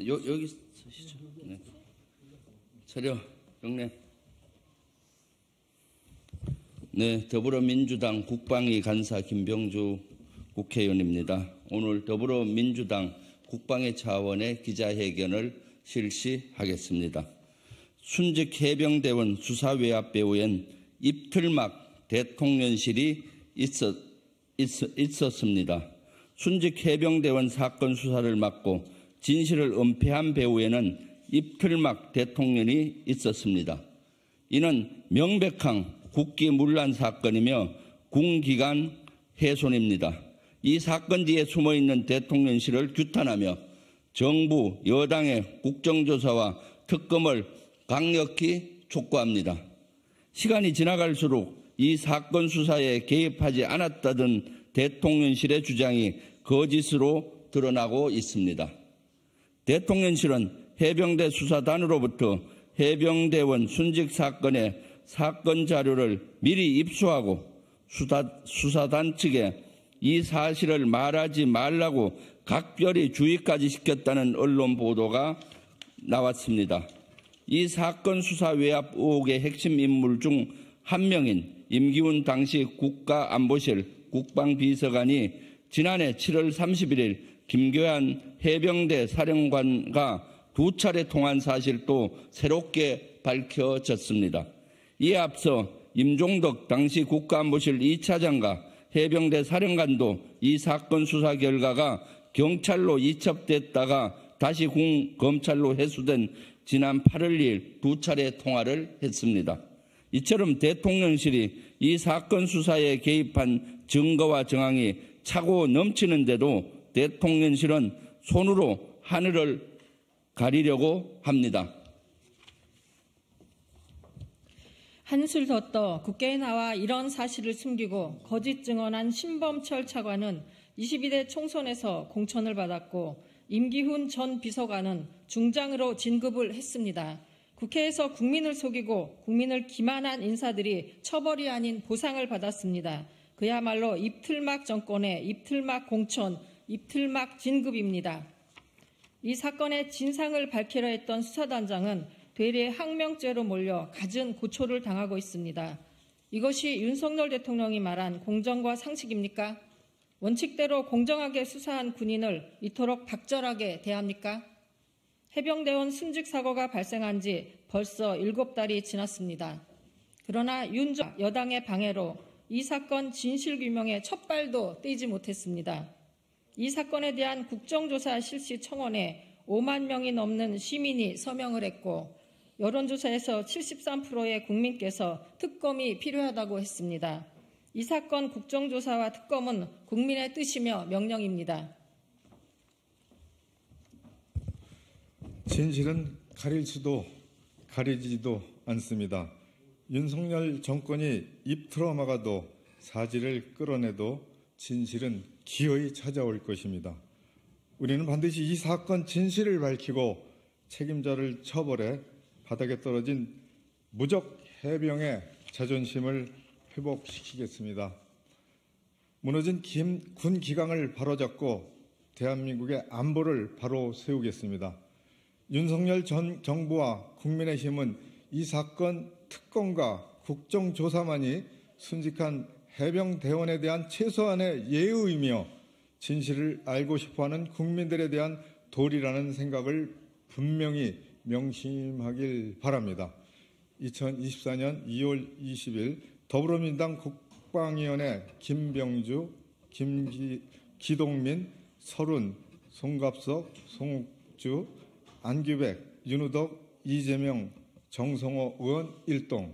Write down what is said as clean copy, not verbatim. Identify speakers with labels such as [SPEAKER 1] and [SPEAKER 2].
[SPEAKER 1] 여기 서시죠. 네. 차려 경례. 네, 더불어민주당 국방위 간사 김병주 국회의원입니다. 오늘 더불어민주당 국방위 차원의 기자회견을 실시하겠습니다. 순직 해병대원 수사외압 배후엔 입틀막 대통령실이 있었습니다. 순직 해병대원 사건 수사를 맡고 진실을 은폐한 배후에는 입틀막 대통령이 있었습니다. 이는 명백한 국기문란 사건이며 군기관 훼손입니다. 이 사건 뒤에 숨어있는 대통령실을 규탄하며 정부, 여당의 국정조사와 특검을 강력히 촉구합니다. 시간이 지나갈수록 이 사건 수사에 개입하지 않았다던 대통령실의 주장이 거짓으로 드러나고 있습니다. 대통령실은 해병대 수사단으로부터 해병대원 순직 사건의 사건 자료를 미리 입수하고 수사단 측에 이 사실을 말하지 말라고 각별히 주의까지 시켰다는 언론 보도가 나왔습니다. 이 사건 수사 외압 의혹의 핵심 인물 중 한 명인 임기훈 당시 국가안보실 국방비서관이 지난해 7월 31일 김교한 해병대 사령관과 2차례 통화한 사실도 새롭게 밝혀졌습니다. 이에 앞서 임종덕 당시 국가안보실 2차장과 해병대 사령관도 이 사건 수사 결과가 경찰로 이첩됐다가 다시 검찰로 회수된 지난 8월 2일 2차례 통화를 했습니다. 이처럼 대통령실이 이 사건 수사에 개입한 증거와 정황이 차고 넘치는데도 대통령실은 손으로 하늘을 가리려고 합니다.
[SPEAKER 2] 한술 더 떠 국회에 나와 이런 사실을 숨기고 거짓 증언한 신범철 차관은 22대 총선에서 공천을 받았고 임기훈 전 비서관은 중장으로 진급을 했습니다. 국회에서 국민을 속이고 국민을 기만한 인사들이 처벌이 아닌 보상을 받았습니다. 그야말로 입틀막 정권의 입틀막 공천, 입틀막 진급입니다. 이 사건의 진상을 밝히려 했던 수사단장은 되레 항명죄로 몰려 갖은 고초를 당하고 있습니다. 이것이 윤석열 대통령이 말한 공정과 상식입니까? 원칙대로 공정하게 수사한 군인을 이토록 박절하게 대합니까? 해병대원 순직 사고가 발생한 지 벌써 7달이 지났습니다. 그러나 여당의 방해로 이 사건 진실규명에 첫 발도 떼지 못했습니다. 이 사건에 대한 국정조사 실시 청원에 5만 명이 넘는 시민이 서명을 했고 여론조사에서 73%의 국민께서 특검이 필요하다고 했습니다. 이 사건 국정조사와 특검은 국민의 뜻이며 명령입니다.
[SPEAKER 3] 진실은 가릴 수도 가리지도 않습니다. 윤석열 정권이 입 틀어막아도 사지를 끌어내도 진실은 기어이 찾아올 것입니다. 우리는 반드시 이 사건 진실을 밝히고 책임자를 처벌해 바닥에 떨어진 무적 해병의 자존심을 회복시키겠습니다. 무너진 군 기강을 바로잡고 대한민국의 안보를 바로 세우겠습니다. 윤석열 전 정부와 국민의힘은 이 사건 특검과 국정조사만이 순직한 해병대원에 대한 최소한의 예의이며 진실을 알고 싶어하는 국민들에 대한 도리라는 생각을 분명히 명심하길 바랍니다. 2024년 2월 20일 더불어민주당 국방위원회 김병주, 기동민, 설훈, 송갑석, 송욱주, 안규백, 윤우덕, 이재명, 정성호 의원 1동